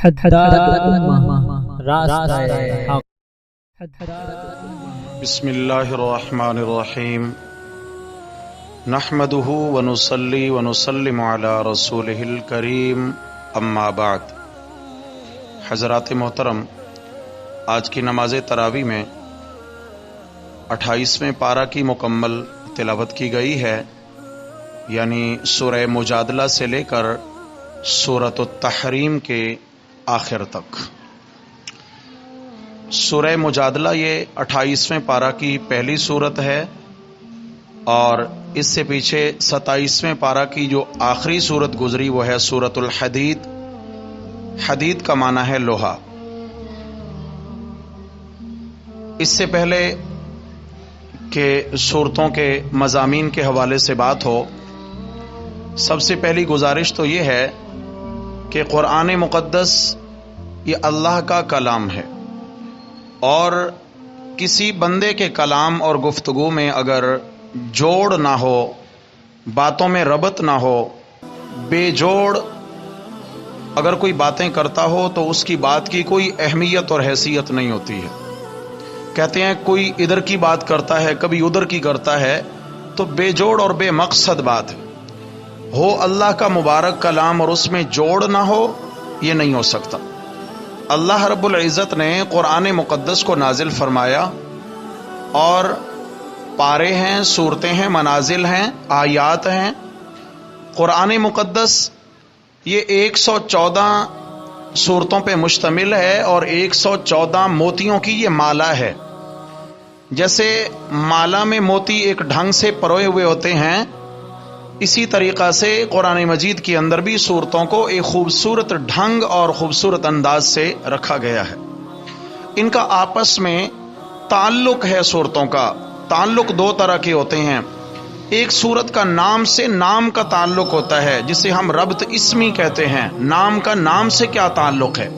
بسم اللہ الرحمن الرحیم نحمده ونصلی ونسلم علی رسولہ الکریم اما بعد۔ حضرات محترم، آج کی نماز تراویح میں 28ویں پارہ کی مکمل تلاوت کی گئی ہے، یعنی سورہ مجادلہ سے لے کر سورۃ التحریم کے آخر تک۔ سورہ مجادلہ یہ 28ویں پارہ کی پہلی سورت ہے، اور اس سے پیچھے 27ویں پارہ کی جو آخری سورت گزری وہ ہے سورۃ الحدید۔ حدید کا معنی ہے لوہا۔ اس سے پہلے کہ سورتوں کے مضامین کے حوالے سے بات ہو، سب سے پہلی گزارش تو یہ ہے کہ قرآن مقدس یہ اللہ کا کلام ہے، اور کسی بندے کے کلام اور گفتگو میں اگر جوڑ نہ ہو، باتوں میں ربط نہ ہو، بے جوڑ اگر کوئی باتیں کرتا ہو تو اس کی بات کی کوئی اہمیت اور حیثیت نہیں ہوتی ہے۔ کہتے ہیں کوئی ادھر کی بات کرتا ہے، کبھی ادھر کی کرتا ہے، تو بے جوڑ اور بے مقصد بات ہے۔ ہو اللہ کا مبارک کلام اور اس میں جوڑ نہ ہو، یہ نہیں ہو سکتا۔ اللہ رب العزت نے قرآن مقدس کو نازل فرمایا، اور پارے ہیں، سورتیں ہیں، منازل ہیں، آیات ہیں۔ قرآن مقدس یہ 114 سورتوں پہ مشتمل ہے، اور 114 موتیوں کی یہ مالا ہے۔ جیسے مالا میں موتی ایک ڈھنگ سے پروئے ہوئے ہوتے ہیں، اسی طریقہ سے قرآن مجید کے اندر بھی صورتوں کو ایک خوبصورت ڈھنگ اور خوبصورت انداز سے رکھا گیا ہے۔ ان کا آپس میں تعلق ہے۔ صورتوں کا تعلق دو طرح کے ہوتے ہیں۔ ایک صورت کا نام سے نام کا تعلق ہوتا ہے، جسے ہم ربط اسمی کہتے ہیں، نام کا نام سے کیا تعلق ہے،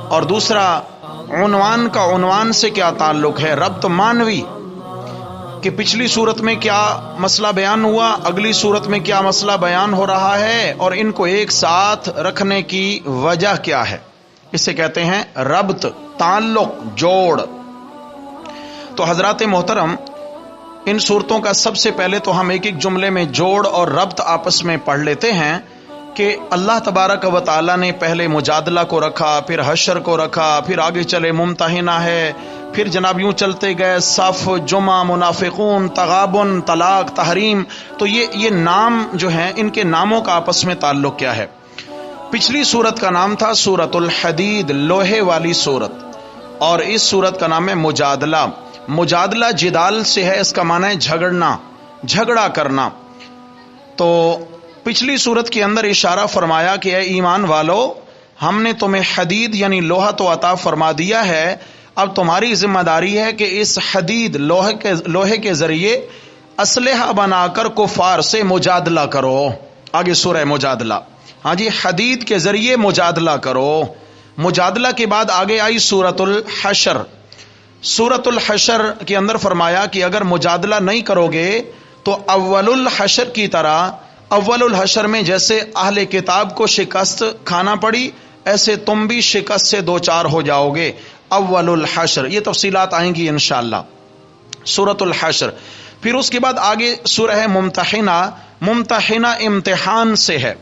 اور دوسرا عنوان کا عنوان سے کیا تعلق ہے، ربط معنوی، کہ پچھلی صورت میں کیا مسئلہ بیان ہوا، اگلی صورت میں کیا مسئلہ بیان ہو رہا ہے، اور ان کو ایک ساتھ رکھنے کی وجہ کیا ہے۔ اسے کہتے ہیں ربط، تعلق، جوڑ۔ تو حضرات محترم، ان صورتوں کا سب سے پہلے تو ہم ایک ایک جملے میں جوڑ اور ربط آپس میں پڑھ لیتے ہیں کہ اللہ تبارک و تعالیٰ نے پہلے مجادلہ کو رکھا، پھر حشر کو رکھا، پھر آگے چلے ممتحنہ ہے، پھر جناب یوں چلتے گئے صف، جمعہ، منافقون، تغابن، طلاق، تحریم۔ تو یہ نام جو ہیں، ان کے ناموں کا آپس میں تعلق کیا ہے۔ پچھلی سورت کا نام تھا سورۃ الحدید، لوہے والی سورت، اور اس سورت کا نام ہے مجادلہ۔ مجادلہ جدال سے ہے، اس کا معنی ہے جھگڑنا، جھگڑا کرنا۔ تو پچھلی سورت کے اندر اشارہ فرمایا کہ اے ایمان والو، ہم نے تمہیں حدید یعنی لوہا تو عطا فرما دیا ہے، اب تمہاری ذمہ داری ہے کہ اس حدید لوہے کے ذریعے اسلحہ بنا کر کفار سے مجادلہ کرو۔ آگے سورہ مجادلہ، ہاں جی، حدید کے ذریعے مجادلہ کرو۔ مجادلہ کے بعد آگے آئی سورۃ الحشر۔ سورۃ الحشر کے اندر فرمایا کہ اگر مجادلہ نہیں کرو گے تو اول الحشر کی طرح، اول الحشر میں جیسے اہل کتاب کو شکست کھانا پڑی، ایسے تم بھی شکست سے دوچار ہو جاؤ گے۔ اول الحشر، یہ تفصیلات آئیں گی انشاءاللہ۔ سورۃ الحشر، پھر اس کے بعد آگے سورہ ہے ممتحنہ۔ ممتحنہ امتحان سے ہے،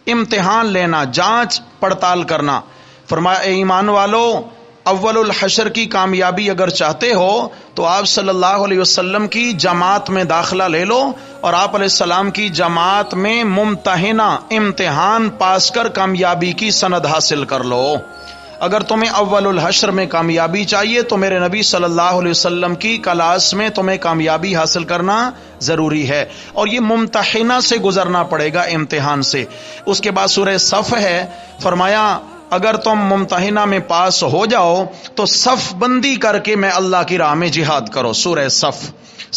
امتحان لینا، جانچ پڑتال کرنا۔ فرمایا اے ایمان والو، اول الحشر کی کامیابی اگر چاہتے ہو تو آپ صلی اللہ علیہ وسلم کی جماعت میں داخلہ لے لو، اور آپ علیہ السلام کی جماعت میں ممتحنہ امتحان پاس کر کامیابی کی سند حاصل کر لو۔ اگر تمہیں اول الحشر میں کامیابی چاہیے تو میرے نبی صلی اللہ علیہ وسلم کی کلاس میں تمہیں کامیابی حاصل کرنا ضروری ہے، اور یہ ممتحنہ سے گزرنا پڑے گا، امتحان سے۔ اس کے بعد سورہ صف ہے، فرمایا اگر تم ممتحنہ میں پاس ہو جاؤ تو صف بندی کر کے میں اللہ کی راہ میں جہاد کرو، سورہ صف۔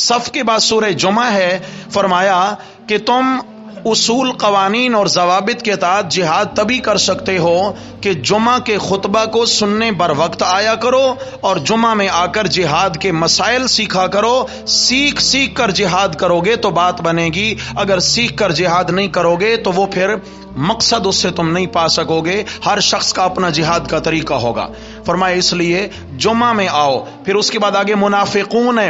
صف کے بعد سورہ جمعہ ہے، فرمایا کہ تم اصول قوانین اور ضوابط کے تحت جہاد تبھی کر سکتے ہو کہ جمعہ کے خطبہ کو سننے بر وقت آیا کرو اور جمعہ میں آ کر جہاد کے مسائل سیکھا کرو. سیکھ کر جہاد کرو گے تو بات بنے گی، اگر سیکھ کر جہاد نہیں کرو گے تو وہ پھر مقصد اس سے تم نہیں پا سکو گے. ہر شخص کا اپنا جہاد کا طریقہ ہوگا. فرمایا اس لیے جمعہ میں آؤ. پھر اس کے بعد آگے منافقون ہے،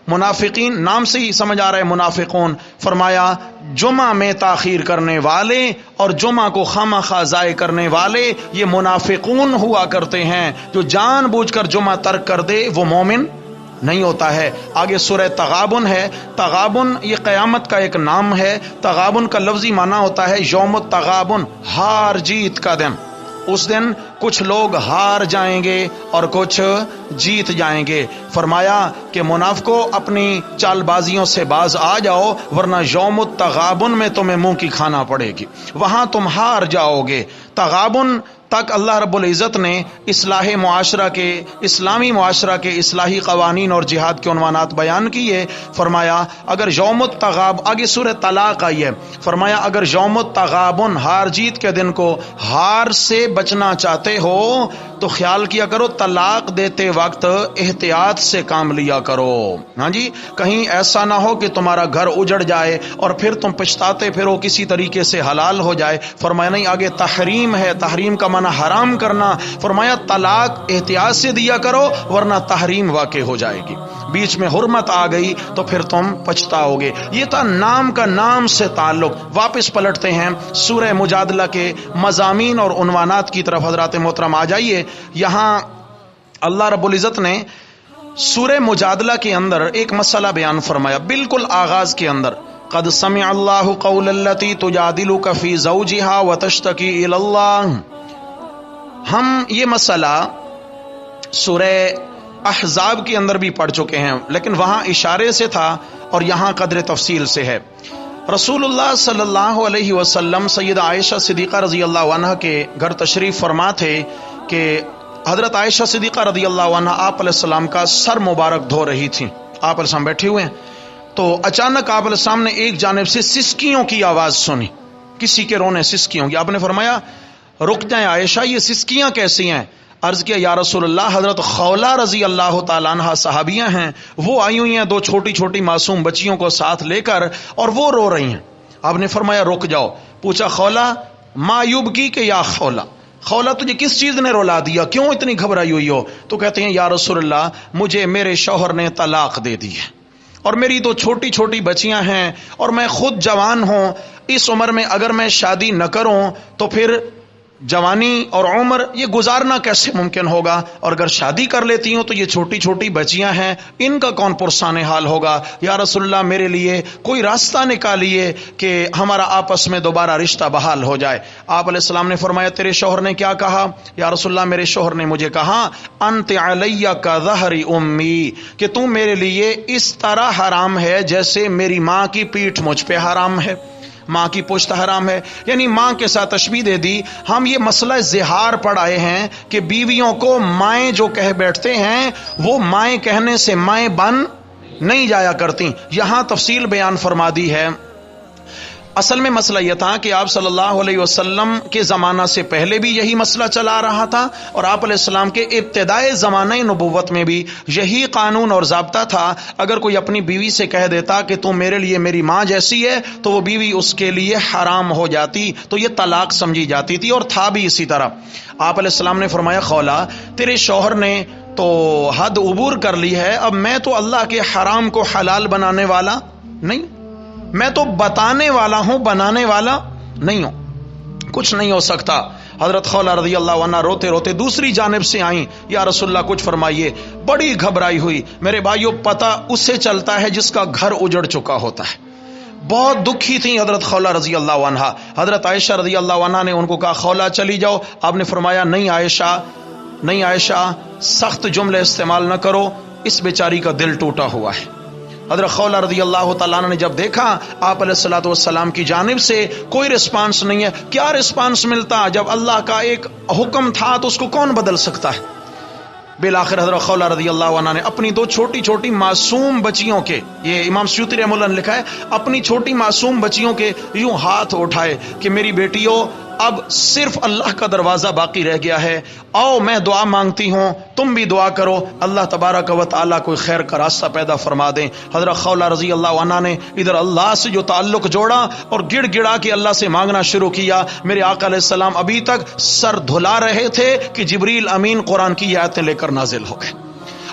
منافقین نام سے ہی سمجھ آ رہا ہے منافقون. فرمایا جمعہ میں تاخیر کرنے والے اور جمعہ کو خواہ ضائع کرنے والے یہ منافقون ہوا کرتے ہیں. جو جان بوجھ کر جمعہ ترک کر دے وہ مومن نہیں ہوتا ہے. آگے سورہ تغابن ہے. تغابن یہ قیامت کا ایک نام ہے. تغابن کا لفظی معنی ہوتا ہے یوم التغابن، ہار جیت کا دن. اس دن کچھ لوگ ہار جائیں گے اور کچھ جیت جائیں گے. فرمایا کہ منافقوں اپنی چال بازیوں سے باز آ جاؤ ورنہ یوم التغابن میں تمہیں منہ کی کھانا پڑے گی، وہاں تم ہار جاؤ گے. تغابن تک اللہ رب العزت نے اصلاح معاشرہ کے، اسلامی معاشرہ کے اصلاحی قوانین اور جہاد کے عنوانات بیان کیے. فرمایا اگر یوم التغاب، آگے سورہ طلاق آئی ہے، فرمایا اگر یوم التغابن ہار جیت کے دن کو ہار سے بچنا چاہتے ہو تو خیال کیا کرو طلاق دیتے وقت احتیاط سے کام لیا کرو. ہاں جی، کہیں ایسا نہ ہو کہ تمہارا گھر اجڑ جائے اور پھر تم پچھتاتے پھرو کسی طریقے سے حلال ہو جائے. فرمایا نہیں، آگے تحریم ہے، تحریم کا معنی حرام کرنا. فرمایا طلاق احتیاط سے دیا کرو ورنہ تحریم واقع ہو جائے گی. بیچ میں حرمت آ گئی تو پھر تم پچھتاؤ گے. یہ تھا نام کا نام سے تعلق. واپس پلٹتے ہیں سورہ مجادلہ کے مضامین اور عنوانات کی طرف. حضرات محترم آ جائیے. یہاں اللہ رب العزت نے سورہ مجادلہ کے اندر ایک مسئلہ بیان فرمایا بالکل آغاز کے اندر. قد سمع اللہ قول التی تجادلک فی زوجہا وتشتکی الی اللہ. ہم یہ مسئلہ سورہ احزاب کے اندر بھی پڑھ چکے ہیں لیکن وہاں اشارے سے تھا اور یہاں قدر تفصیل سے ہے. رسول اللہ صلی اللہ علیہ وسلم سیدہ عائشہ صدیقہ رضی اللہ عنہ کے گھر تشریف فرما تھے کہ حضرت عائشہ صدیقہ رضی اللہ عنہ آپ علیہ السلام کا سر مبارک دھو رہی تھیں. آپ علیہ السلام بیٹھے ہوئے ہیں تو اچانک آپ علیہ السلام نے ایک جانب سے سسکیوں کی آواز سنی، کسی کے رونے سسکیوں کی. آپ نے فرمایا رک جائیں عائشہ، یہ سسکیاں کیسی ہیں؟ عرض کیا یا رسول اللہ حضرت خولہ رضی اللہ تعالیٰ عنہ صحابیاں ہیں، وہ آئی ہوئی ہیں دو چھوٹی چھوٹی معصوم بچیوں کو ساتھ لے کر اور وہ رو رہی ہیں. آپ نے فرمایا رک جاؤ. پوچھا خولہ ما یبکی کہ یا خولہ، خولہ تجھے کس چیز نے رلا دیا، کیوں اتنی گھبرائی ہوئی ہو؟ تو کہتے ہیں یا رسول اللہ مجھے میرے شوہر نے طلاق دے دی ہے اور میری دو چھوٹی چھوٹی بچیاں ہیں اور میں خود جوان ہوں. اس عمر میں اگر میں شادی نہ کروں تو پھر جوانی اور عمر یہ گزارنا کیسے ممکن ہوگا، اور اگر شادی کر لیتی ہوں تو یہ چھوٹی چھوٹی بچیاں ہیں، ان کا کون پرسان حال ہوگا. یا رسول اللہ میرے لیے کوئی راستہ نکالیے کہ ہمارا آپس میں دوبارہ رشتہ بحال ہو جائے. آپ علیہ السلام نے فرمایا تیرے شوہر نے کیا کہا؟ یا رسول اللہ میرے شوہر نے مجھے کہا انت علی کا ظہر امی، کہ تم میرے لیے اس طرح حرام ہے جیسے میری ماں کی پیٹھ مجھ پہ حرام ہے، ماں کی پشت حرام ہے. یعنی ماں کے ساتھ تشبیہ دے دی. ہم یہ مسئلہ زہار پڑھائے ہیں کہ بیویوں کو مائیں جو کہہ بیٹھتے ہیں وہ مائیں کہنے سے مائیں بن نہیں جایا کرتی. یہاں تفصیل بیان فرما دی ہے. اصل میں مسئلہ یہ تھا کہ آپ صلی اللہ علیہ وسلم کے زمانہ سے پہلے بھی یہی مسئلہ چلا رہا تھا اور آپ علیہ السلام کے ابتدائے زمانہ نبوت میں بھی یہی قانون اور ضابطہ تھا. اگر کوئی اپنی بیوی سے کہہ دیتا کہ تم میرے لیے میری ماں جیسی ہے تو وہ بیوی اس کے لیے حرام ہو جاتی، تو یہ طلاق سمجھی جاتی تھی اور تھا بھی اسی طرح. آپ علیہ السلام نے فرمایا خولہ تیرے شوہر نے تو حد عبور کر لی ہے، اب میں تو اللہ کے حرام کو حلال بنانے والا نہیں، میں تو بتانے والا ہوں، بنانے والا نہیں ہوں، کچھ نہیں ہو سکتا. حضرت خولہ رضی اللہ عنہ روتے روتے دوسری جانب سے آئیں. یا رسول اللہ کچھ فرمائیے. بڑی گھبرائی ہوئی. میرے بھائیوں پتہ اس سے چلتا ہے جس کا گھر اجڑ چکا ہوتا ہے. بہت دکھی تھیں حضرت خولہ رضی اللہ عنہ. حضرت عائشہ رضی اللہ عنہ نے ان کو کہا خولہ چلی جاؤ. آپ نے فرمایا نہیں عائشہ سخت جملے استعمال نہ کرو، اس بیچاری کا دل ٹوٹا ہوا ہے. حضرت خولہ رضی اللہ تعالیٰ عنہ نے جب دیکھا آپ علیہ الصلوۃ والسلام کی جانب سے کوئی رسپانس نہیں ہے، کیا رسپانس ملتا؟ جب اللہ کا ایک حکم تھا تو اس کو کون بدل سکتا ہے؟ بالآخر حضرت خولہ رضی اللہ عنہ نے اپنی دو چھوٹی چھوٹی معصوم بچیوں کے، یہ امام سیوطی رحمہ اللہ نے لکھا ہے، اپنی چھوٹی معصوم بچیوں کے یوں ہاتھ اٹھائے کہ میری بیٹیوں اب صرف اللہ کا دروازہ باقی رہ گیا ہے، آؤ میں دعا مانگتی ہوں، تم بھی دعا کرو، اللہ تبارک و تعالیٰ کوئی خیر کا راستہ پیدا فرما دیں۔ حضرت خولہ رضی اللہ عنہ نے ادھر اللہ سے جو تعلق جوڑا اور گڑ گڑا کے اللہ سے مانگنا شروع کیا۔ میرے آقا علیہ السلام ابھی تک سر دھلا رہے تھے کہ جبریل امین قرآن کی آیتیں لے کر نازل ہو گئے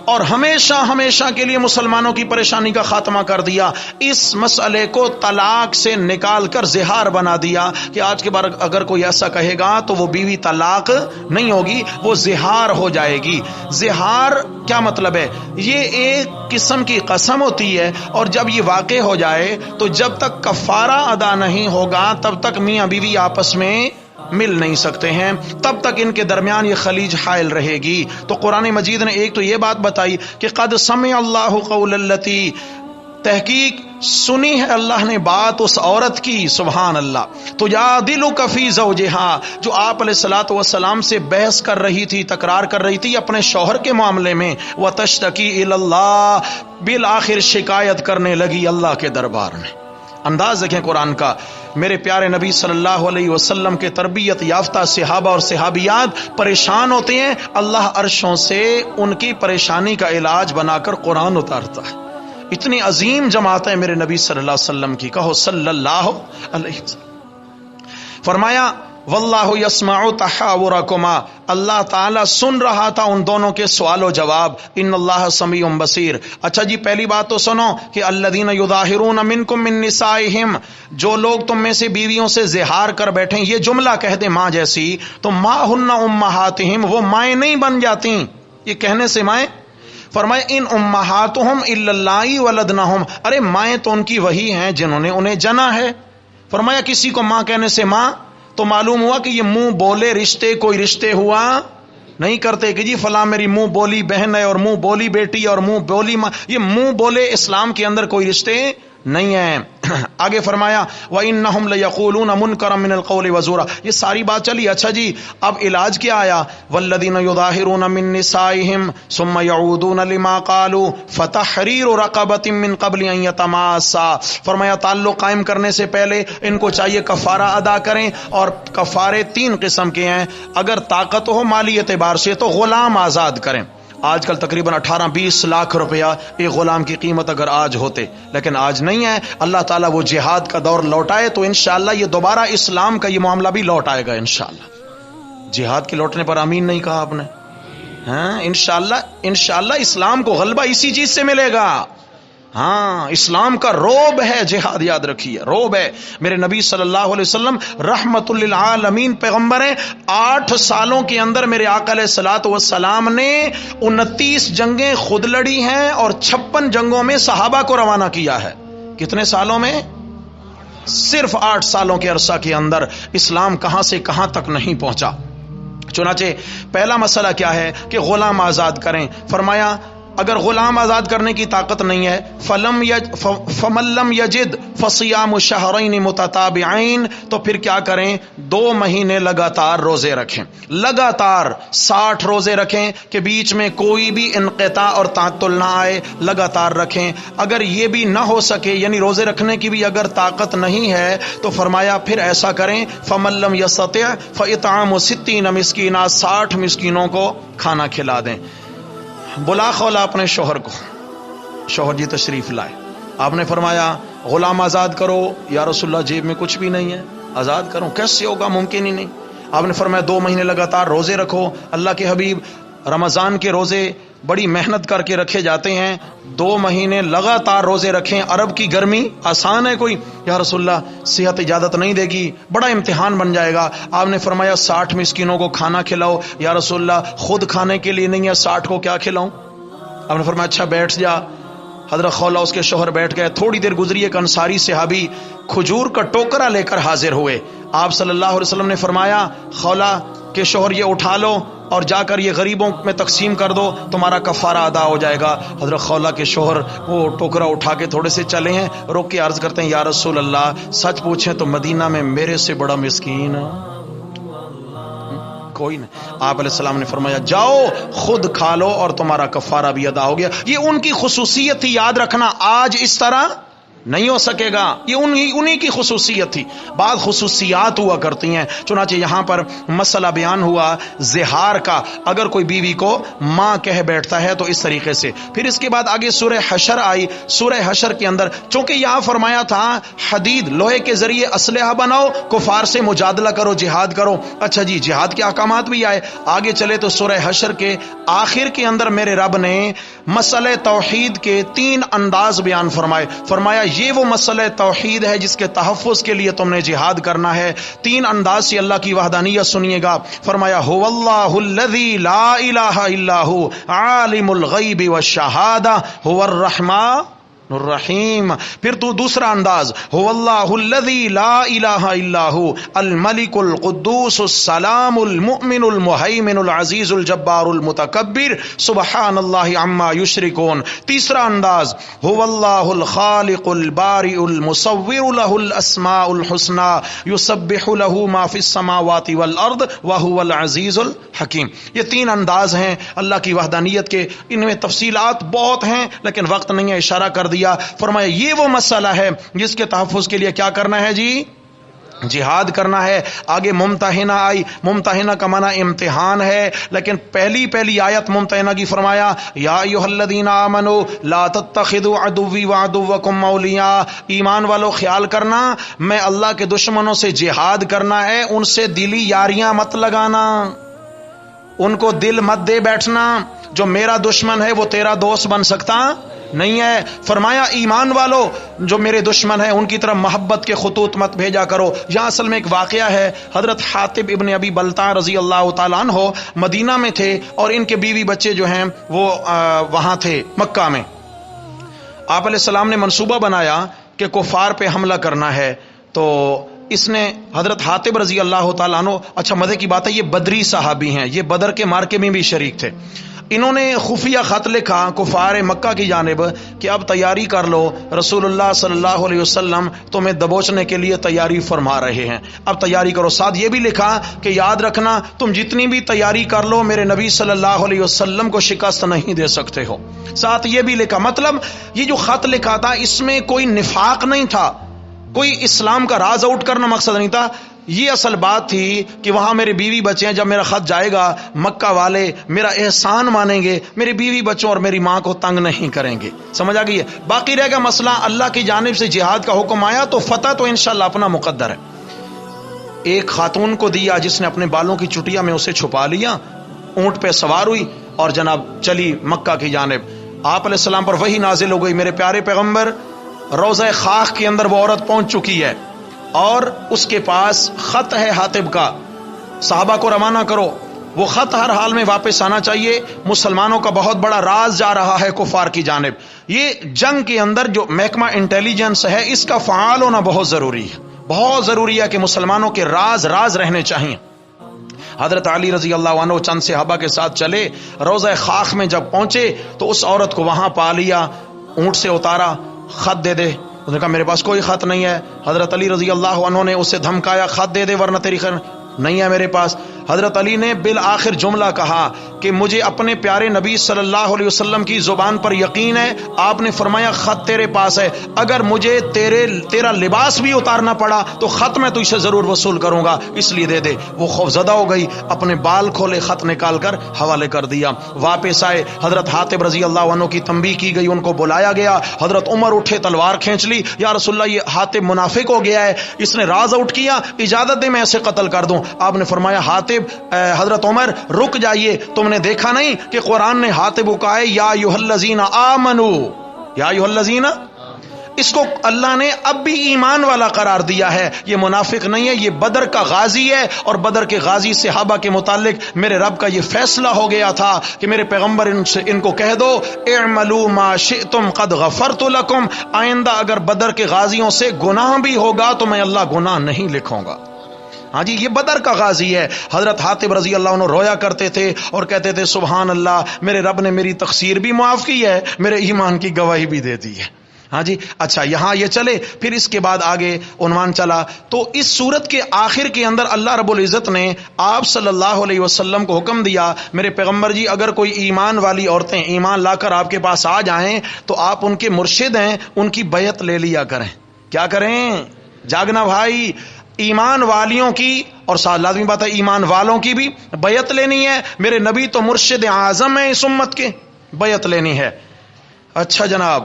اور ہمیشہ ہمیشہ کے لیے مسلمانوں کی پریشانی کا خاتمہ کر دیا۔ اس مسئلے کو طلاق سے نکال کر زہار بنا دیا کہ آج کے بعد اگر کوئی ایسا کہے گا تو وہ بیوی طلاق نہیں ہوگی، وہ زہار ہو جائے گی۔ زہار کیا مطلب ہے؟ یہ ایک قسم کی قسم ہوتی ہے، اور جب یہ واقع ہو جائے تو جب تک کفارہ ادا نہیں ہوگا تب تک میاں بیوی آپس میں مل نہیں سکتے ہیں، تب تک ان کے درمیان یہ خلیج حائل رہے گی۔ تو قرآن مجید نے ایک تو یہ بات بتائی کہ قد سمع اللہ قول التی، تحقیق سنی ہے اللہ نے بات اس عورت کی، سبحان اللہ، تجادلک فی زوجہا، جو آپ علیہ الصلوۃ والسلام سے بحث کر رہی تھی، تکرار کر رہی تھی اپنے شوہر کے معاملے میں، وتشتکی الی اللہ، بالآخر شکایت کرنے لگی اللہ کے دربار میں۔ انداز دیکھیں قرآن کا۔ میرے پیارے نبی صلی اللہ علیہ وسلم کے تربیت یافتہ صحابہ اور صحابیات پریشان ہوتے ہیں، اللہ عرشوں سے ان کی پریشانی کا علاج بنا کر قرآن اتارتا ہے۔ اتنی عظیم جماعت ہے میرے نبی صلی اللہ علیہ وسلم کی، کہو صلی اللہ علیہ وسلم۔ فرمایا واللہ یسمع تحاورکما، اللہ تعالیٰ سن رہا تھا ان دونوں کے سوال و جواب، ان اللہ سمیع بصیر۔ اچھا جی، پہلی بات تو سنو کہ الذین یظاہرون منکم من نسائہم، جو لوگ تم میں سے بیویوں سے زہار کر بیٹھیں، یہ جملہ کہہ دیں ماں جیسی، تو ما ہن امہاتہم، وہ مائیں نہیں بن جاتی، یہ کہنے سے مائیں۔ فرمائے ان امہاتہم الا اللہ ولدنہم، ارے مائیں تو ان کی وہی ہیں جنہوں نے انہیں جنا ہے۔ فرمایا کسی کو ماں کہنے سے ماں، تو معلوم ہوا کہ یہ منہ بولے رشتے کوئی رشتے ہوا نہیں کرتے کہ جی فلاں میری منہ بولی بہن ہے اور منہ بولی بیٹی اور منہ بولی ماں، یہ منہ بولے اسلام کے اندر کوئی رشتے نہیں ہیں۔ آگے فرمایا وَإِنَّهُمْ لَيَقُولُونَ مُنْكَرًا مِنَ الْقَوْلِ وَزُورًا، یہ ساری بات چلی۔ اچھا جی، اب علاج کیا آیا؟ وَالَّذِينَ يُظَاهِرُونَ مِن نِّسَائِهِمْ ثُمَّ يَعُودُونَ لِمَا قَالُوا فَتَحْرِيرُ رَقَبَةٍ مِّن قَبْلِ أَن يَتَمَاسَّا، فرمایا تعلق قائم کرنے سے پہلے ان کو چاہیے کفارہ ادا کریں، اور کفارے تین قسم کے ہیں، اگر طاقت ہو مالی اعتبار سے تو غلام آزاد کریں۔ آج کل تقریباً 18-20 لاکھ روپیہ ایک غلام کی قیمت اگر آج ہوتے، لیکن آج نہیں ہے۔ اللہ تعالیٰ وہ جہاد کا دور لوٹائے تو انشاءاللہ یہ دوبارہ اسلام کا یہ معاملہ بھی لوٹ آئے گا انشاءاللہ۔ جہاد کے لوٹنے پر آمین نہیں کہا آپ نے؟ ہاں انشاءاللہ اسلام کو غلبہ اسی چیز سے ملے گا۔ ہاں اسلام کا روب ہے جہاد، یاد رکھیے روب ہے۔ میرے نبی صلی اللہ علیہ وسلم رحمت للعالمین پیغمبر ہیں، 8 سالوں کے اندر میرے آقا علیہ الصلوۃ والسلام نے 29 جنگیں خود لڑی ہیں اور 56 جنگوں میں صحابہ کو روانہ کیا ہے۔ کتنے سالوں میں؟ صرف 8 سالوں کے عرصہ کے اندر اسلام کہاں سے کہاں تک نہیں پہنچا۔ چنانچہ پہلا مسئلہ کیا ہے کہ غلام آزاد کریں۔ فرمایا اگر غلام آزاد کرنے کی طاقت نہیں ہے فمن لم یجد فصیام شہرین متتابعین، تو پھر کیا کریں؟ 2 مہینے لگاتار روزے رکھیں، لگاتار 60 روزے رکھیں کہ بیچ میں کوئی بھی انقطاع اور تعطل نہ آئے، لگاتار رکھیں۔ اگر یہ بھی نہ ہو سکے، یعنی روزے رکھنے کی بھی اگر طاقت نہیں ہے، تو فرمایا پھر ایسا کریں فمن لم یستطع فاطعام 60 مسکینا، 60 مسکینوں کو کھانا کھلا دیں۔ بلا خولا اپنے شوہر کو، شوہر جی تشریف لائے، آپ نے فرمایا غلام آزاد کرو۔ یا رسول اللہ جیب میں کچھ بھی نہیں ہے، آزاد کروں کیسے ہوگا؟ ممکن ہی نہیں۔ آپ نے فرمایا 2 مہینے لگاتار روزے رکھو۔ اللہ کے حبیب رمضان کے روزے بڑی محنت کر کے رکھے جاتے ہیں، 2 مہینے لگاتار روزے رکھیں۔ عرب کی گرمی آسان ہے کوئی؟ یا رسول اللہ صحت اجازت نہیں دے گی، بڑا امتحان بن جائے گا۔ آپ نے فرمایا 60 مسکینوں کو کھانا کھلاؤ۔ یا رسول اللہ خود کھانے کے لیے نہیں ہے، 60 کو کیا کھلاؤں؟ آپ نے فرمایا اچھا بیٹھ جا۔ حضرت خولہ اس کے شوہر بیٹھ گئے۔ تھوڑی دیر گزری، ایک انصاری صحابی کھجور کا ٹوکرا لے کر حاضر ہوئے۔ آپ صلی اللہ علیہ وسلم نے فرمایا خولہ کے شوہر یہ اٹھا لو اور جا کر یہ غریبوں میں تقسیم کر دو، تمہارا کفارہ ادا ہو جائے گا۔ حضرت خولہ کے شوہر وہ ٹوکرا اٹھا کے تھوڑے سے چلے ہیں، روک کے عرض کرتے ہیں یا رسول اللہ سچ پوچھیں تو مدینہ میں میرے سے بڑا مسکین کوئی نہیں. آپ علیہ السلام نے فرمایا جاؤ خود کھا لو اور تمہارا کفارہ بھی ادا ہو گیا. یہ ان کی خصوصیت تھی, یاد رکھنا آج اس طرح نہیں ہو سکے گا, یہ انہی کی خصوصیت تھی. بعض خصوصیات ہوا کرتی ہیں, چنانچہ یہاں پر مسئلہ بیان ہوا زہار کا, اگر کوئی بیوی کو ماں کہہ بیٹھتا ہے تو اس طریقے سے. پھر اس کے بعد آگے سورہ حشر آئی. سورہ حشر کے اندر چونکہ یہاں فرمایا تھا حدید لوہے کے ذریعے اسلحہ بناؤ, کفار سے مجادلہ کرو, جہاد کرو. اچھا جی, جہاد کے احکامات بھی آئے. آگے چلے تو سورہ حشر کے آخر کے اندر میرے رب نے مسئلہ توحید کے 3 انداز بیان فرمائے. فرمایا یہ وہ مسئلہ توحید ہے جس کے تحفظ کے لیے تم نے جہاد کرنا ہے. 3 انداز سے اللہ کی وحدانیت سنیے گا. فرمایا هو اللہ الذی لا الہ الا هو عالم الغیب والشہادہ هو الرحمن الرحیم. پھر تو دوسرا انداز هو اللہ الذی لا الہ الا هو الملک القدوس السلام المؤمن المہیمن العزیز الجبار المتکبر سبحان اللہ عما یشرکون. تیسرا انداز هو اللہ الخالق البارئ المصور له الاسماء الحسنى یسبح له ما فی السماوات والارض وهو العزیز الحکیم. یہ 3 انداز ہیں اللہ کی وحدانیت کے. ان میں تفصیلات بہت ہیں لیکن وقت نہیں ہے, اشارہ کر دیا. فرمایا یہ وہ مسئلہ ہے جس کے تحفظ کے لیے کیا کرنا ہے جی, جہاد کرنا ہے. آگے ممتحنہ آئی. ممتحنہ کا معنی امتحان ہے, لیکن پہلی آیت ممتحنہ کی فرمایا یا ایھا الذین آمنوا لا تتخذوا عدوی وعدوکم اولیاء. ایمان والو خیال کرنا, میں اللہ کے دشمنوں سے جہاد کرنا ہے, ان سے دلی یاریاں مت لگانا, ان کو دل مت دے بیٹھنا. جو میرا دشمن ہے وہ تیرا دوست بن سکتا نہیں ہے. فرمایا ایمان والو جو میرے دشمن ہیں ان کی طرف محبت کے خطوط مت بھیجا کرو. یہاں اصل میں ایک واقعہ ہے. حضرت حاطب ابن ابی بلتع رضی اللہ تعالیٰ عنہ مدینہ میں تھے اور ان کے بیوی بچے جو ہیں وہ وہاں تھے مکہ میں. آپ علیہ السلام نے منصوبہ بنایا کہ کفار پہ حملہ کرنا ہے, تو اس نے حضرت حاطب رضی اللہ تعالیٰ عنہ, اچھا مزے کی بات ہے یہ بدری صحابی ہیں, یہ بدر کے مارکے میں بھی شریک تھے. انہوں نے خفیہ خط لکھا کفار مکہ کی جانب کہ اب تیاری کر لو, رسول اللہ صلی اللہ علیہ وسلم تمہیں دبوچنے کے لیے تیاری فرما رہے ہیں, اب تیاری کرو. ساتھ یہ بھی لکھا کہ یاد رکھنا تم جتنی بھی تیاری کر لو میرے نبی صلی اللہ علیہ وسلم کو شکست نہیں دے سکتے ہو. ساتھ یہ بھی لکھا, مطلب یہ جو خط لکھا تھا اس میں کوئی نفاق نہیں تھا, کوئی اسلام کا راز آؤٹ کرنا مقصد نہیں تھا. یہ اصل بات تھی کہ وہاں میرے بیوی بچے ہیں, جب میرا خط جائے گا مکہ والے میرا احسان مانیں گے, میرے بیوی بچوں اور میری ماں کو تنگ نہیں کریں گے. سمجھ آ گئی ہے. باقی رہے گا مسئلہ اللہ کی جانب سے جہاد کا حکم آیا تو فتح تو انشاءاللہ اپنا مقدر ہے. ایک خاتون کو دیا جس نے اپنے بالوں کی چٹیا میں اسے چھپا لیا, اونٹ پہ سوار ہوئی اور جناب چلی مکہ کی جانب. آپ علیہ السلام پر وحی نازل ہو گئی, میرے پیارے پیغمبر روضہ خاک کے اندر وہ عورت پہنچ چکی ہے اور اس کے پاس خط ہے حاطب کا, صحابہ کو روانہ کرو, وہ خط ہر حال میں واپس آنا چاہیے. مسلمانوں کا بہت بڑا راز جا رہا ہے کفار کی جانب. یہ جنگ کے اندر جو محکمہ انٹیلیجنس ہے اس کا فعال ہونا بہت ضروری ہے, بہت ضروری ہے کہ مسلمانوں کے راز رہنے چاہیے. حضرت علی رضی اللہ عنہ چند صحابہ کے ساتھ چلے, روضہ خاک میں جب پہنچے تو اس عورت کو وہاں پا لیا, اونٹ سے اتارا, خط دے دے. اس نے کہا میرے پاس کوئی خط نہیں ہے. حضرت علی رضی اللہ عنہ نے اسے دھمکایا, خط دے دے ورنہ تیری خیر نہیں ہے میرے پاس. حضرت علی نے بالآخر جملہ کہا کہ مجھے اپنے پیارے نبی صلی اللہ علیہ وسلم کی زبان پر یقین ہے. آپ نے فرمایا خط تیرے پاس ہے, اگر مجھے تیرا لباس بھی اتارنا پڑا تو خط میں تو اسے ضرور وصول کروں گا, اس لیے دے دے. وہ خوفزدہ ہو گئی, اپنے بال کھولے, خط نکال کر حوالے کر دیا. واپس آئے, حضرت حاطب رضی اللہ عنہ کی تنبیہ کی گئی, ان کو بلایا گیا. حضرت عمر اٹھے, تلوار کھینچ لی, یا رسول اللہ یہ حاطب منافق ہو گیا ہے, اس نے راز آؤٹ کیا, اجازت دے میں اسے قتل کر دوں. آپ نے فرمایا حاطب, حضرت عمر رک جائیے, تم نے دیکھا نہیں کہ قرآن نے حاطب کو کہا ہے یا ایھا الذین آمنوا, یا ایھا الذین, اس کو اللہ نے اب بھی ایمان والا قرار دیا ہے. یہ منافق نہیں ہے, یہ بدر کا غازی ہے, اور بدر کے غازی صحابہ کے متعلق میرے رب کا یہ فیصلہ ہو گیا تھا کہ میرے پیغمبر ان کو کہہ دو اعملوا ما شئتم قد غفرت لکم, آئندہ اگر بدر کے غازیوں سے گناہ بھی ہوگا تو میں اللہ گناہ نہیں لکھوں گا. ہاں جی, یہ بدر کا غازی ہے. حضرت حاطب رضی اللہ عنہ رویا کرتے تھے اور کہتے تھے سبحان اللہ, میرے رب نے میری تقصیر بھی معاف کی ہے, میرے ایمان کی گواہی بھی دے دی ہے. ہاں جی اچھا یہاں یہ چلے، پھر اس کے بعد آگے عنوان چلا تو اس سورت کے آخر کے اندر اللہ رب العزت نے آپ صلی اللہ علیہ وسلم کو حکم دیا، میرے پیغمبر جی اگر کوئی ایمان والی عورتیں ایمان لا کر آپ کے پاس آ جائیں تو آپ ان کے مرشد ہیں، ان کی بیعت لے لیا کریں۔ کیا کریں؟ جاگنا بھائی، ایمان والیوں کی اور ساتھ لازمی بات ہے ایمان والوں کی بھی بیعت لینی ہے۔ میرے نبی تو مرشد اعظم ہیں اس امت کے، بیعت لینی ہے۔ اچھا جناب،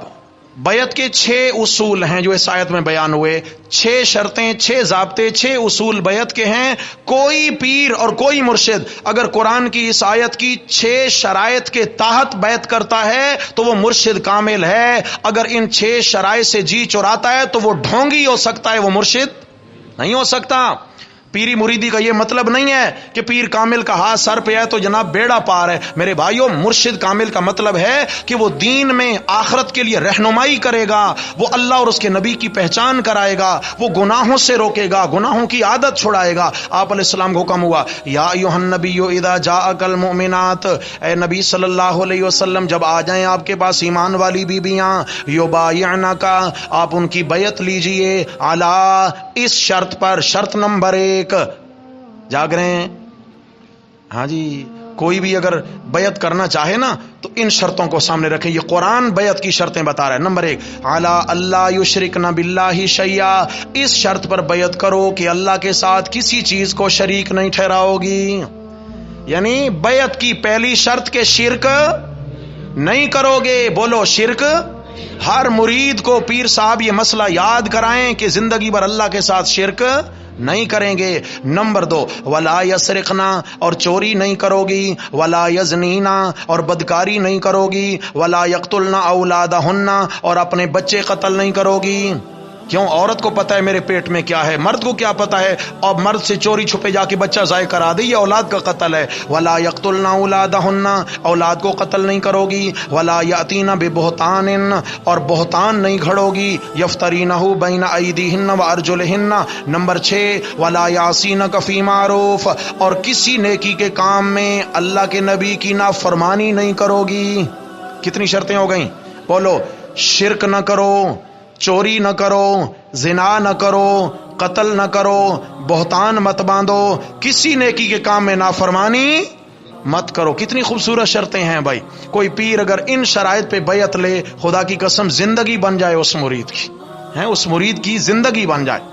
بیعت کے 6 اصول ہیں جو اس آیت میں بیان ہوئے، 6 شرطیں، 6 ضابطے، 6 اصول بیعت کے ہیں۔ کوئی پیر اور کوئی مرشد اگر قرآن کی اس آیت کی 6 شرائط کے تحت بیعت کرتا ہے تو وہ مرشد کامل ہے۔ اگر ان 6 شرائط سے جی چراتا ہے تو وہ ڈھونگی ہو سکتا ہے، وہ مرشد نہیں ہو سکتا۔ پیری مریدی کا یہ مطلب نہیں ہے کہ پیر کامل کا ہاتھ سر پہ ہے تو جناب بیڑا پار ہے۔ میرے بھائیوں، مرشد کامل کا مطلب ہے کہ وہ دین میں آخرت کے لیے رہنمائی کرے گا، وہ اللہ اور اس کے نبی کی پہچان کرائے گا، وہ گناہوں سے روکے گا، گناہوں کی عادت چھڑائے گا۔ آپ علیہ السلام کو حکم ہوا یا ایھا النبی اذا جاءک المؤمنات، اے نبی صلی اللہ علیہ وسلم جب آ جائیں آپ کے پاس ایمان والی بیبیاں، یبایعنک، آپ ان کی بیعت لیجئے، علی، اس شرط پر، شرط نمبر 1۔ جاگ رہے ہیں؟ ہاں جی، کوئی بھی اگر بیعت کرنا چاہے نا تو ان شرطوں کو سامنے رکھیں۔ یہ قرآن بیعت کی شرطیں بتا رہا ہے۔ نمبر 1، علی اللہ یشرکن باللہ شیئا، اس شرط پر بیعت کرو کہ اللہ کے ساتھ کسی چیز کو شریک نہیں ٹھہراؤ گی۔ یعنی بیعت کی پہلی شرط کہ شرک نہیں کرو گے۔ بولو شرک۔ ہر مرید کو پیر صاحب یہ مسئلہ یاد کرائیں کہ زندگی بھر اللہ کے ساتھ شرک نہیں کریں گے۔ نمبر 2، ولا یسرقنا، اور چوری نہیں کرو گی، ولا یزنینا، اور بدکاری نہیں کرو گی، ولا یقتلنا اولادہن، اور اپنے بچے قتل نہیں کرو گی۔ کیوں؟ عورت کو پتہ ہے میرے پیٹ میں کیا ہے، مرد کو کیا پتہ ہے؟ اور مرد سے چوری چھپے جا کے بچہ ضائع کرا دے، یہ اولاد کا قتل ہے۔ ولا یقتلنا اولادہن، اولاد کو قتل نہیں کرو گی، ولا یاتینا ببہتان، اور بہتان نہیں گھڑو گی، یفترینہ بین ایدیہن وارجلہن۔ نمبر 6، ولا یعصینک فی معروف، اور کسی نیکی کے کام میں اللہ کے نبی کی نافرمانی نہیں کرو گی۔ کتنی شرطیں ہو گئیں؟ بولو، شرک نہ کرو، چوری نہ کرو، زنا نہ کرو، قتل نہ کرو، بہتان مت باندھو، کسی نیکی کے کام میں نافرمانی مت کرو۔ کتنی خوبصورت شرطیں ہیں بھائی۔ کوئی پیر اگر ان شرائط پہ بیعت لے، خدا کی قسم زندگی بن جائے اس مرید کی، اس مرید کی زندگی بن جائے۔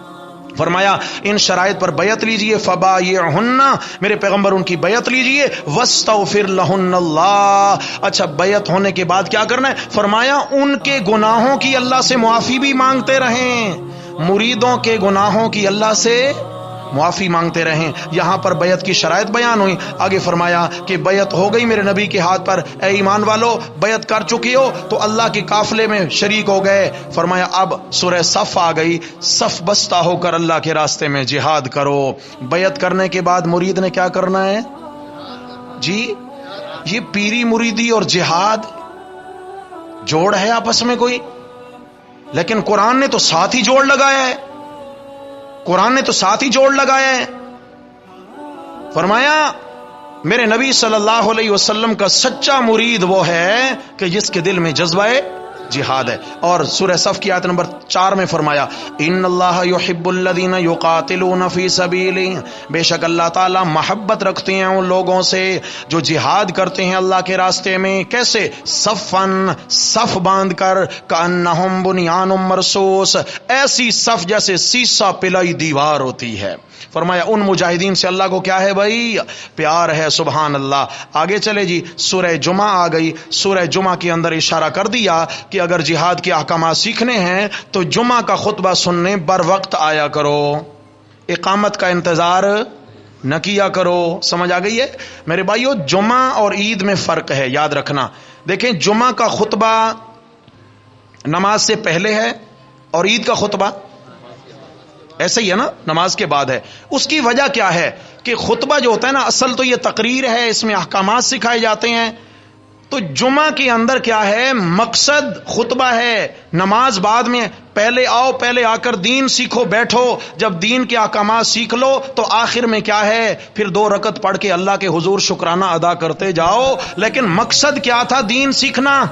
فرمایا ان شرائط پر بیعت لیجئے، فبایعہن، میرے پیغمبر ان کی بیعت لیجئے، واستغفر لہن اللہ۔ اچھا، بیعت ہونے کے بعد کیا کرنا ہے؟ فرمایا ان کے گناہوں کی اللہ سے معافی بھی مانگتے رہیں، مریدوں کے گناہوں کی اللہ سے معافی مانگتے رہیں۔ یہاں پر بیعت کی شرائط بیان ہوئی۔ آگے فرمایا کہ بیعت ہو گئی میرے نبی کے ہاتھ پر، اے ایمان والو بیعت کر چکی ہو تو اللہ کے قافلے میں شریک ہو گئے۔ فرمایا اب سورہ صف آ گئی، صف بستہ ہو کر اللہ کے راستے میں جہاد کرو۔ بیعت کرنے کے بعد مرید نے کیا کرنا ہے جی؟ یہ پیری مریدی اور جہاد جوڑ ہے آپس میں کوئی؟ لیکن قرآن نے تو ساتھ ہی جوڑ لگایا ہے، قرآن نے تو ساتھ ہی جوڑ لگایا ہے۔ فرمایا میرے نبی صلی اللہ علیہ وسلم کا سچا مرید وہ ہے کہ جس کے دل میں جذبہ جہاد ہے۔ اور سورہ صف کی آیت نمبر 4 میں فرمایا ان اللہ یحب الذین یقاتلون فی سبیلہ، بے شک اللہ تعالی محبت رکھتے ہیں ان لوگوں سے جو جہاد کرتے ہیں اللہ کے راستے میں۔ کیسے؟ صفن، صف باندھ کر، کأنہم بنیان مرصوص، ایسی صف جیسے سیسا پلائی دیوار ہوتی ہے۔ فرمایا ان مجاہدین سے اللہ کو کیا ہے بھائی؟ پیار ہے۔ سبحان اللہ۔ آگے چلے جی، سورہ جمعہ آ گئی۔ سورہ جمعہ کے اندر اشارہ کر دیا کہ اگر جہاد کے احکامات سیکھنے ہیں تو جمعہ کا خطبہ سننے بر وقت آیا کرو، اقامت کا انتظار نہ کیا کرو۔ سمجھ آ گئی ہے میرے بھائیو؟ جمعہ اور عید میں فرق ہے، یاد رکھنا۔ دیکھیں جمعہ کا خطبہ نماز سے پہلے ہے اور عید کا خطبہ ایسے ہی ہے نا، نماز کے بعد ہے۔ اس کی وجہ کیا ہے کہ خطبہ جو ہوتا ہے نا، اصل تو یہ تقریر ہے، اس میں احکامات سکھائے جاتے ہیں۔ تو جمعہ کے اندر کیا ہے؟ مقصد خطبہ ہے، نماز بعد میں، پہلے آؤ، پہلے آ کر دین سیکھو، بیٹھو، جب دین کے احکامات سیکھ لو تو آخر میں کیا ہے؟ پھر 2 رکعت پڑھ کے اللہ کے حضور شکرانہ ادا کرتے جاؤ۔ لیکن مقصد کیا تھا دین سیکھنا؟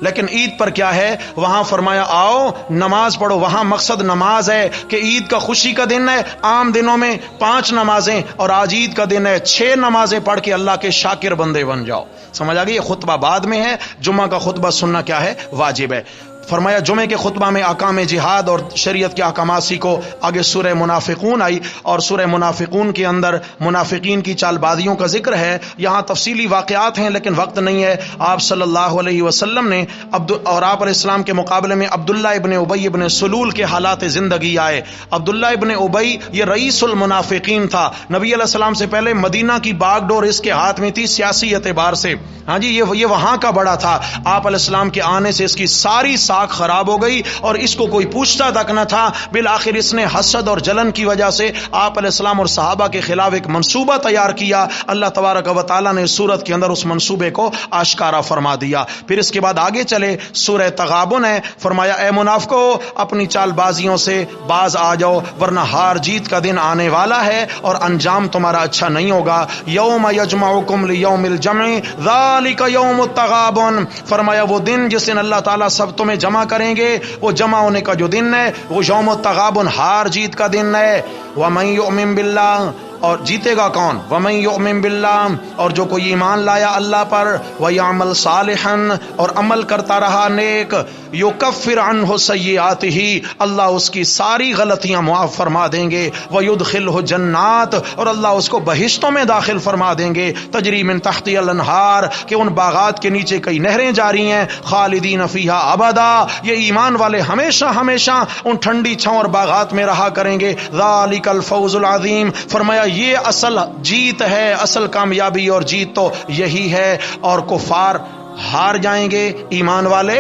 لیکن عید پر کیا ہے؟ وہاں فرمایا آؤ نماز پڑھو. وہاں مقصد نماز ہے کہ عید کا خوشی کا دن ہے. عام دنوں میں 5 نمازیں اور آج عید کا دن ہے 6 نمازیں پڑھ کے اللہ کے شاکر بندے بن جاؤ. سمجھ آ گئی؟ یہ خطبہ بعد میں ہے، جمعہ کا خطبہ سننا کیا ہے؟ واجب ہے. فرمایا جمعے کے خطبہ میں احکام جہاد اور شریعت کے احکامات سیکھو. آگے سورہ منافقون آئی اور سورہ منافقون کے اندر منافقین کی چال بازیوں کا ذکر ہے. یہاں تفصیلی واقعات ہیں لیکن وقت نہیں ہے. آپ صلی اللہ علیہ وسلم نے اور آپ علیہ السلام کے مقابلے میں عبداللہ ابن ابی ابن سلول کے حالات زندگی آئے. عبداللہ ابن ابی یہ رئیس المنافقین تھا. نبی علیہ السلام سے پہلے مدینہ کی باغ ڈور اس کے ہاتھ میں تھی سیاسی اعتبار سے. ہاں جی یہ وہاں کا بڑا تھا. آپ علیہ السلام کے آنے سے اس کی ساری ساکھ خراب ہو گئی اور اس کو کوئی پوچھتا تک نہ تھا. بالآخر اس نے حسد اور جلن کی وجہ سے آپ علیہ السلام اور صحابہ کے خلاف ایک منصوبہ تیار کیا. اللہ تبارک و تعالیٰ نے سورت کے اندر اس منصوبے کو آشکارا فرما دیا. پھر اس کے بعد آگے چلے سورہ تغابن ہے. فرمایا اے منافقو اپنی چال بازیوں سے باز آ جاؤ ورنہ ہار جیت کا دن آنے والا ہے اور انجام تمہارا اچھا نہیں ہوگا. یوم یجمعکم لیوم الجمع ذالک یوم التغابن. فرمایا وہ دن جس دن اللہ تعالیٰ سب تمہیں جمع کریں گے، وہ جمع ہونے کا جو دن ہے وہ یوم التغابن ہار جیت کا دن ہے. وَمَن يُؤْمِن بِاللَّهِ اور جیتے گا کون؟ وَمَن يُؤْمِن بِاللَّهِ اور جو کوئی ایمان لایا اللہ پر، وَيَعْمَلْ صَالِحًا اور عمل کرتا رہا نیک، يُكَفِّرْ عَنْهُ سَيِّئَاتِهِ اللہ اس کی ساری غلطیاں معاف فرما دیں گے، وَيُدْخِلْهُ جَنَّاتٍ اور اللہ اس کو بہشتوں میں داخل فرما دیں گے، تجری من تحتها الانہار کہ ان باغات کے نیچے کئی نہریں جاری ہیں، خالدین فیہا ابدا یہ ایمان والے ہمیشہ ہمیشہ ان ٹھنڈی چھاؤں اور باغات میں رہا کریں گے. ذالک الفوز العظیم فرمایا یہ اصل جیت ہے، اصل کامیابی اور جیت تو یہی ہے. اور کفار ہار جائیں گے، ایمان والے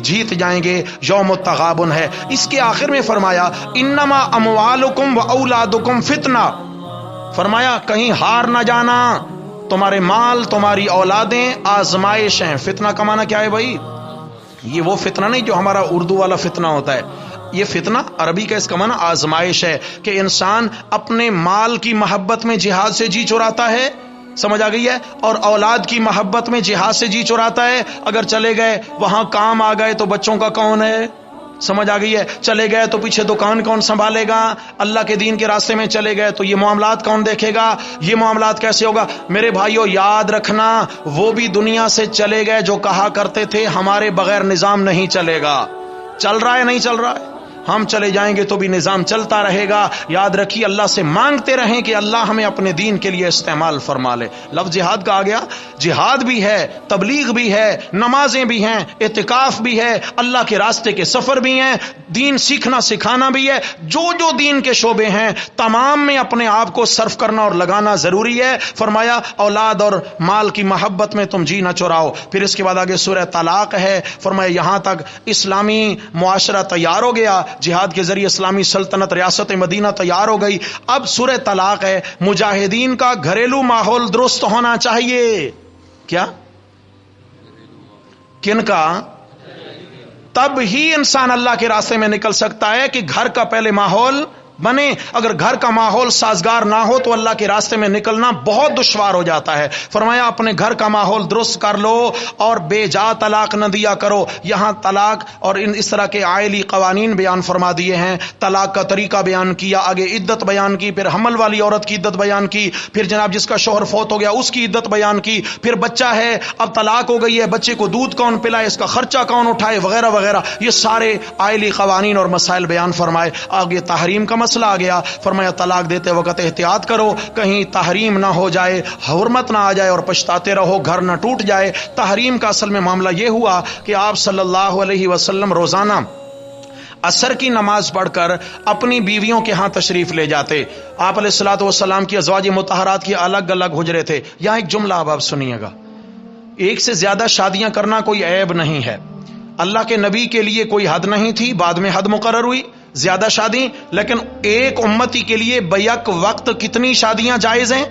جیت جائیں گے. یوم التغابن ہے. اس کے آخر میں فرمایا انما اموالکم و اولادکم فتنہ. فرمایا کہیں ہار نہ جانا، تمہارے مال تمہاری اولادیں آزمائش ہیں. فتنہ کا معنی کیا ہے بھائی؟ یہ وہ فتنہ نہیں جو ہمارا اردو والا فتنہ ہوتا ہے. یہ فتنہ عربی کا اس کا معنی آزمائش ہے کہ انسان اپنے مال کی محبت میں جہاد سے جی چراتا ہے، سمجھ آ گئی ہے، اور اولاد کی محبت میں جہاد سے جی چراتا ہے. اگر چلے گئے وہاں کام آ گئے تو بچوں کا کون ہے؟ سمجھ آ گئی ہے. چلے گئے تو پیچھے دکان کون سنبھالے گا؟ اللہ کے دین کے راستے میں چلے گئے تو یہ معاملات کون دیکھے گا؟ یہ معاملات کیسے ہوگا؟ میرے بھائیو یاد رکھنا وہ بھی دنیا سے چلے گئے جو کہا کرتے تھے ہمارے بغیر نظام نہیں چلے گا. چل رہا ہے نہیں چل رہا ہے؟ ہم چلے جائیں گے تو بھی نظام چلتا رہے گا. یاد رکھیے اللہ سے مانگتے رہیں کہ اللہ ہمیں اپنے دین کے لیے استعمال فرما لے. لفظ جہاد کا آ گیا. جہاد بھی ہے، تبلیغ بھی ہے، نمازیں بھی ہیں، اعتکاف بھی ہے، اللہ کے راستے کے سفر بھی ہیں، دین سیکھنا سکھانا بھی ہے. جو دین کے شعبے ہیں تمام میں اپنے آپ کو صرف کرنا اور لگانا ضروری ہے. فرمایا اولاد اور مال کی محبت میں تم جی نہ چراؤ. پھر اس کے بعد آگے سورہ طلاق ہے. فرمایا یہاں تک اسلامی معاشرہ تیار ہو گیا، جہاد کے ذریعے اسلامی سلطنت ریاست مدینہ تیار ہو گئی. اب سورہ طلاق ہے. مجاہدین کا گھریلو ماحول درست ہونا چاہیے. کیا؟ کن کا؟ تب ہی انسان اللہ کے راستے میں نکل سکتا ہے کہ گھر کا پہلے ماحول بنے. اگر گھر کا ماحول سازگار نہ ہو تو اللہ کے راستے میں نکلنا بہت دشوار ہو جاتا ہے. فرمایا اپنے گھر کا ماحول درست کر لو اور بے جا طلاق نہ دیا کرو. یہاں طلاق اور اس طرح کے عائلی قوانین بیان فرما دیے ہیں. طلاق کا طریقہ بیان کیا، آگے عدت بیان کی، پھر حمل والی عورت کی عدت بیان کی، پھر جناب جس کا شوہر فوت ہو گیا اس کی عدت بیان کی، پھر بچہ ہے اب طلاق ہو گئی ہے، بچے کو دودھ کون پلائے، اس کا خرچہ کون اٹھائے، وغیرہ وغیرہ. یہ سارے عائلی قوانین اور مسائل بیان فرمائے. آگے تحریم کا مسئلہ آ گیا. فرمایا طلاق دیتے وقت احتیاط کرو کہیں تحریم نہ ہو جائے، حرمت نہ آ جائے اور پچھتاتے رہو، گھر نہ ٹوٹ جائے. تحریم کا اصل میں معاملہ یہ ہوا کہ آپ صلی اللہ علیہ وسلم روزانہ عصر کی نماز پڑھ کر اپنی بیویوں کے ہاں تشریف لے جاتے. آپ علیہ الصلوۃ والسلام کی ازواج مطہرات کی الگ الگ حجرے تھے. یہاں ایک جملہ آپ سنیے گا، ایک سے زیادہ شادیاں کرنا کوئی عیب نہیں ہے. اللہ کے نبی کے لیے کوئی حد نہیں تھی، بعد میں حد مقرر ہوئی زیادہ شادی. لیکن ایک امتی کے لیے بیک وقت کتنی شادیاں جائز ہیں؟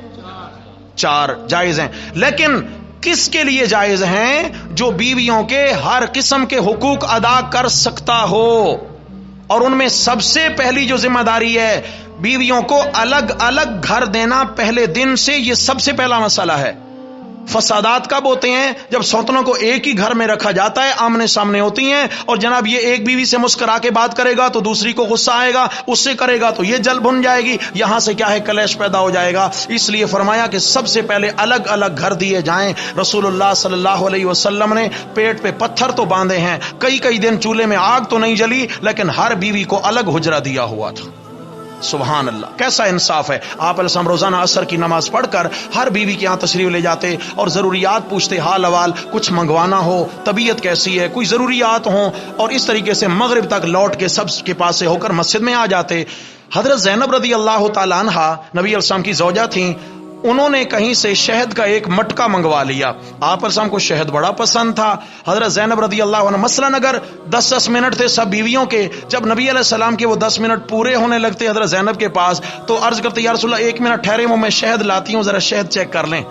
4 جائز ہیں. لیکن کس کے لیے جائز ہیں؟ جو بیویوں کے ہر قسم کے حقوق ادا کر سکتا ہو. اور ان میں سب سے پہلی جو ذمہ داری ہے بیویوں کو الگ الگ گھر دینا پہلے دن سے، یہ سب سے پہلا مسئلہ ہے. فسادات کب ہوتے ہیں؟ جب سوتنوں کو ایک ہی گھر میں رکھا جاتا ہے، آمنے سامنے ہوتی ہیں، اور جناب یہ ایک بیوی سے مسکرا کے بات کرے گا تو دوسری کو غصہ آئے گا، اس سے کرے گا تو یہ جل بھن جائے گی، یہاں سے کیا ہے کلیش پیدا ہو جائے گا۔ اس لیے فرمایا کہ سب سے پہلے الگ الگ گھر دیے جائیں۔ رسول اللہ صلی اللہ علیہ وسلم نے پیٹ پہ پتھر تو باندھے ہیں، کئی دن چولہے میں آگ تو نہیں جلی، لیکن ہر بیوی کو الگ حجرہ دیا ہوا تھا۔ سبحان اللہ، کیسا انصاف ہے۔ آپ علیہ السلام روزانہ عصر کی نماز پڑھ کر ہر بیوی کے یہاں تشریف لے جاتے اور ضروریات پوچھتے، حال احوال، کچھ منگوانا ہو، طبیعت کیسی ہے، کوئی ضروریات ہوں، اور اس طریقے سے مغرب تک لوٹ کے سب کے پاس سے ہو کر مسجد میں آ جاتے۔ حضرت زینب رضی اللہ تعالیٰ عنہا نبی علیہ السلام کی زوجہ تھیں، انہوں نے کہیں سے شہد کا ایک مٹکا منگوا لیا۔ آپ علیہ السلام کو شہد بڑا پسند تھا۔ حضرت زینب رضی اللہ عنہ مثلاً اگر 10 منٹ تھے سب بیویوں کے، جب نبی علیہ السلام کے وہ 10 منٹ پورے ہونے لگتے حضرت زینب کے پاس، تو عرض کرتے یا رسول اللہ 1 منٹ ٹھہرے، وہ میں شہد لاتی ہوں، ذرا شہد چیک کر لیں۔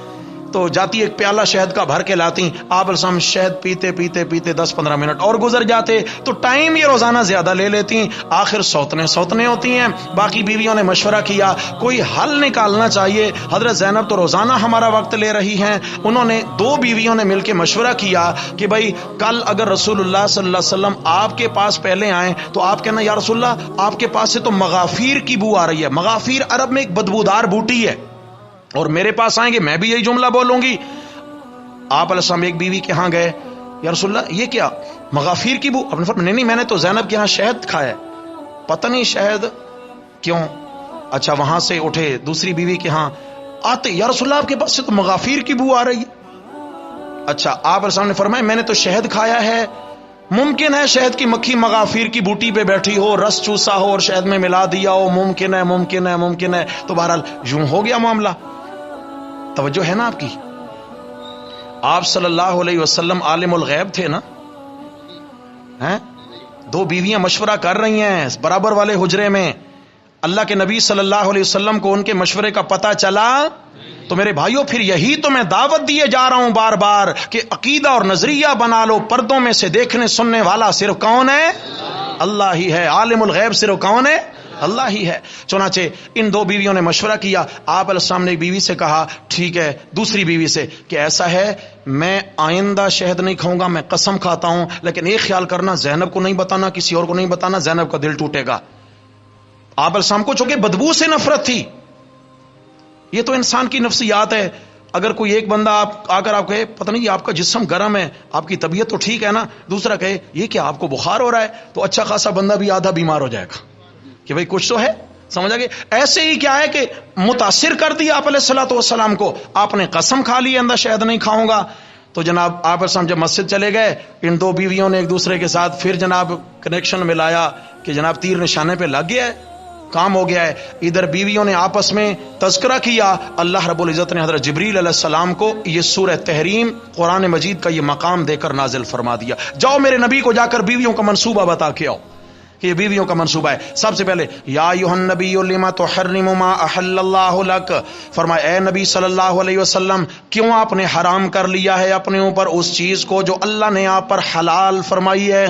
تو جاتی ایک پیالہ شہد کا بھر کے لاتی، آپ علیہ السلام شہد پیتے 10-15 منٹ اور گزر جاتے، تو ٹائم یہ روزانہ زیادہ لے لیتی۔ آخر سوتنے ہوتی ہیں۔ باقی بیویوں نے مشورہ کیا کوئی حل نکالنا چاہیے، حضرت زینب تو روزانہ ہمارا وقت لے رہی ہیں۔ انہوں نے 2 بیویوں نے مل کے مشورہ کیا کہ بھائی کل اگر رسول اللہ صلی اللہ علیہ وسلم آپ کے پاس پہلے آئیں تو آپ کہنا یا رسول اللہ آپ کے پاس سے تو مغافیر کی بو آ رہی ہے۔ مغافیر عرب میں ایک بدبودار بوٹی ہے، اور میرے پاس آئیں گے میں بھی یہی جملہ بولوں گی۔ آپ علیہ السلام ایک بیوی کے ہاں گئے، یا رسول اللہ یہ کیا مغافیر کی بو؟ آپ نے فرمایا نہیں میں نے تو زینب کے ہاں شہد کھایا ہے۔ پتہ نہیں شہد کیوں؟ اچھا وہاں سے اٹھے دوسری بیوی کے ہاں آتے، یا رسول اللہ آپ کے پاس سے تو مغافیر کی بو آ رہی ہے۔ اچھا آپ علیہ السلام نے فرمایا میں نے تو شہد کھایا ہے، ممکن ہے شہد کی مکھی مغافیر کی بوٹی پہ بیٹھی ہو، رس چوسا ہو اور شہد میں ملا دیا ہو، ممکن ہے۔ تو بہرحال یوں ہو گیا معاملہ۔ توجہ ہے نا آپ کی؟ آپ صلی اللہ علیہ وسلم عالم الغیب تھے نا، 2 بیویاں مشورہ کر رہی ہیں برابر والے حجرے میں، اللہ کے نبی صلی اللہ علیہ وسلم کو ان کے مشورے کا پتہ چلا، تو میرے بھائیوں پھر یہی تو میں دعوت دیے جا رہا ہوں بار بار کہ عقیدہ اور نظریہ بنا لو، پردوں میں سے دیکھنے سننے والا صرف کون ہے؟ اللہ ہی ہے۔ عالم الغیب صرف کون ہے؟ اللہ ہی ہے۔ چنانچہ ان 2 بیویوں نے مشورہ کیا۔ آپ علیہ السلام نے ایک بیوی سے کہا ٹھیک ہے، دوسری بیوی سے کہ ایسا ہے میں آئندہ شہد نہیں کھاؤں گا، میں قسم کھاتا ہوں، لیکن ایک خیال کرنا زینب کو نہیں بتانا، کسی اور کو نہیں بتانا، زینب کا دل ٹوٹے گا۔ آپ علیہ السلام کو چونکہ بدبو سے نفرت تھی، یہ تو انسان کی نفسیات ہے۔ اگر کوئی ایک بندہ آپ آ کر آپ کہے پتہ نہیں آپ کا جسم گرم ہے، آپ کی طبیعت تو ٹھیک ہے نا، دوسرا کہے یہ کیا آپ کو بخار ہو رہا ہے، تو اچھا خاصا بندہ بھی آدھا بیمار ہو جائے گا کہ بھئی کچھ تو ہے، سمجھا گیا؟ ایسے ہی کیا ہے کہ متاثر کر دیا آپ علیہ الصلوۃ والسلام کو، آپ نے قسم کھا لی اندر شہد نہیں کھاؤں گا۔ تو جناب آپ علیہ السلام جب مسجد چلے گئے، ان 2 بیویوں نے ایک دوسرے کے ساتھ پھر جناب کنیکشن ملایا کہ جناب تیر نشانے پہ لگ گیا ہے، کام ہو گیا ہے۔ ادھر بیویوں نے آپس میں تذکرہ کیا، اللہ رب العزت نے حضرت جبریل علیہ السلام کو یہ سورہ تحریم قرآن مجید کا یہ مقام دے کر نازل فرما دیا، جاؤ میرے نبی کو جا کر بیویوں کا منصوبہ بتا کے آؤ کہ یہ بیویوں کا منصوبہ ہے۔ سب سے پہلے یا ایھا النبی لما تحرم ما احل اللہ لک، فرمایا اے نبی صلی اللہ علیہ وسلم کیوں آپ نے حرام کر لیا ہے اپنے اوپر اس چیز کو جو اللہ نے آپ پر حلال فرمائی ہے۔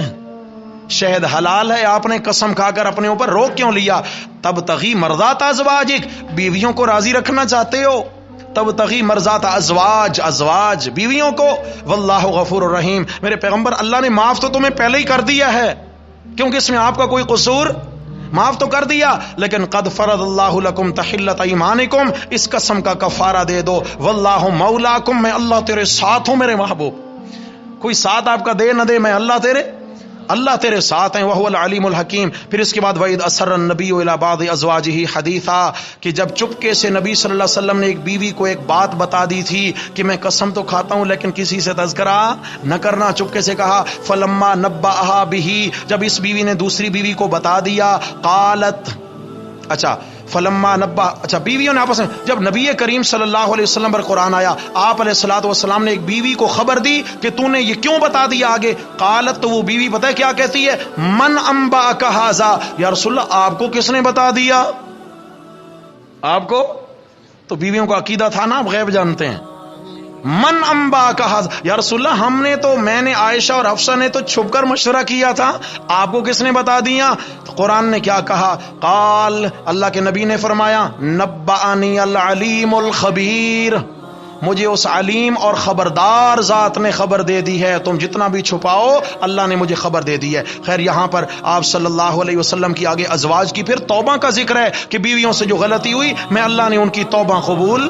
شہد حلال ہے، آپ نے قسم کھا کر اپنے اوپر روک کیوں لیا؟ تب تغی مرضات ازواجک، بیویوں کو راضی رکھنا چاہتے ہو، تب تغی مرضات ازواج بیویوں کو، واللہ غفور الرحیم، میرے پیغمبر اللہ نے معاف تو تمہیں پہلے ہی کر دیا ہے، کیونکہ اس میں آپ کا کوئی قصور معاف تو کر دیا، لیکن قد فرض اللہ لکم تحلت ایمانکم، اس قسم کا کفارہ دے دو، واللہ مولاکم، میں اللہ تیرے ساتھ ہوں میرے محبوب، کوئی ساتھ آپ کا دے نہ دے، میں اللہ تیرے ساتھ ہیں، وہو العلیم الحکیم۔ پھر اس کے بعد وَإِذْ أَسَرَّ النَّبِيُّ إِلَىٰ بَعْضِ أَزْوَاجِهِ حَدِيثًا، کہ جب چپکے سے نبی صلی اللہ علیہ وسلم نے ایک بیوی کو ایک بات بتا دی تھی کہ میں قسم تو کھاتا ہوں لیکن کسی سے تذکرہ نہ کرنا، چپکے سے کہا فَلَمَّا نَبَّأَهَا بِهِ، جب اس بیوی نے دوسری بیوی کو بتا دیا، قالت، اچھا فلما نبا، اچھا بیویوں نے آپس میں، جب نبی کریم صلی اللہ علیہ وسلم پر قرآن آیا، آپ علیہ الصلوۃ والسلام نے ایک بیوی کو خبر دی کہ تو نے یہ کیوں بتا دیا آگے، قالت، تو وہ بیوی پتہ ہے کیا کہتی ہے، من انبأک ھذا، یا رسول اللہ آپ کو کس نے بتا دیا؟ آپ کو تو بیویوں کا عقیدہ تھا نا، آپ غیب جانتے ہیں، من انبأک ھذا، یا رسول اللہ ہم نے تو، میں نے عائشہ اور حفصہ نے تو چھپ کر مشورہ کیا تھا، آپ کو کس نے بتا دیا؟ تو قرآن نے کیا کہا، قال، اللہ کے نبی نے فرمایا، نبأنی العلیم الخبیر، مجھے اس علیم اور خبردار ذات نے خبر دے دی ہے، تم جتنا بھی چھپاؤ اللہ نے مجھے خبر دے دی ہے۔ خیر یہاں پر آپ صلی اللہ علیہ وسلم کی آگے ازواج کی پھر توبہ کا ذکر ہے کہ بیویوں سے جو غلطی ہوئی میں اللہ نے ان کی توبہ قبول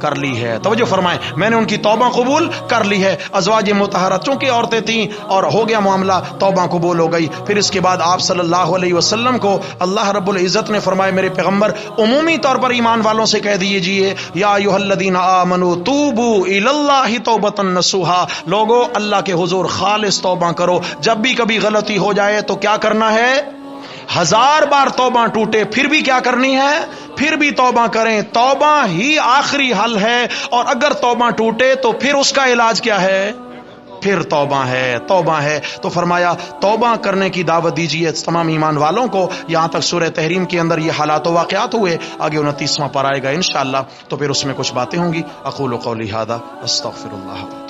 کر لی ہے۔ توجہ فرمائیں، میں نے ان کی توبہ قبول کر لی ہے۔ ازواج مطہرات چونکہ عورتیں تھیں اور ہو گیا معاملہ، توبہ قبول ہو گئی۔ پھر اس کے بعد آپ صلی اللہ علیہ وسلم کو اللہ رب العزت نے فرمایا میرے پیغمبر عمومی طور پر ایمان والوں سے کہہ دیجئے یا ایھا الذین آمنوا توبوا الی اللہ توبۃ نصوحا، لوگو اللہ کے حضور خالص توبہ کرو۔ جب بھی کبھی غلطی ہو جائے تو کیا کرنا ہے؟ 1000 بار توبہ ٹوٹے پھر بھی کیا کرنی ہے؟ پھر بھی توبہ کریں۔ توبہ ہی آخری حل ہے، اور اگر توبہ ٹوٹے تو پھر اس کا علاج کیا ہے؟ پھر توبہ ہے، توبہ ہے۔ تو فرمایا توبہ کرنے کی دعوت دیجیے تمام ایمان والوں کو۔ یہاں تک سورہ تحریم کے اندر یہ حالات و واقعات ہوئے، آگے 29واں پارہ آئے گا انشاءاللہ، تو پھر اس میں کچھ باتیں ہوں گی۔ اقول قولی ھذا استغفر اللہ۔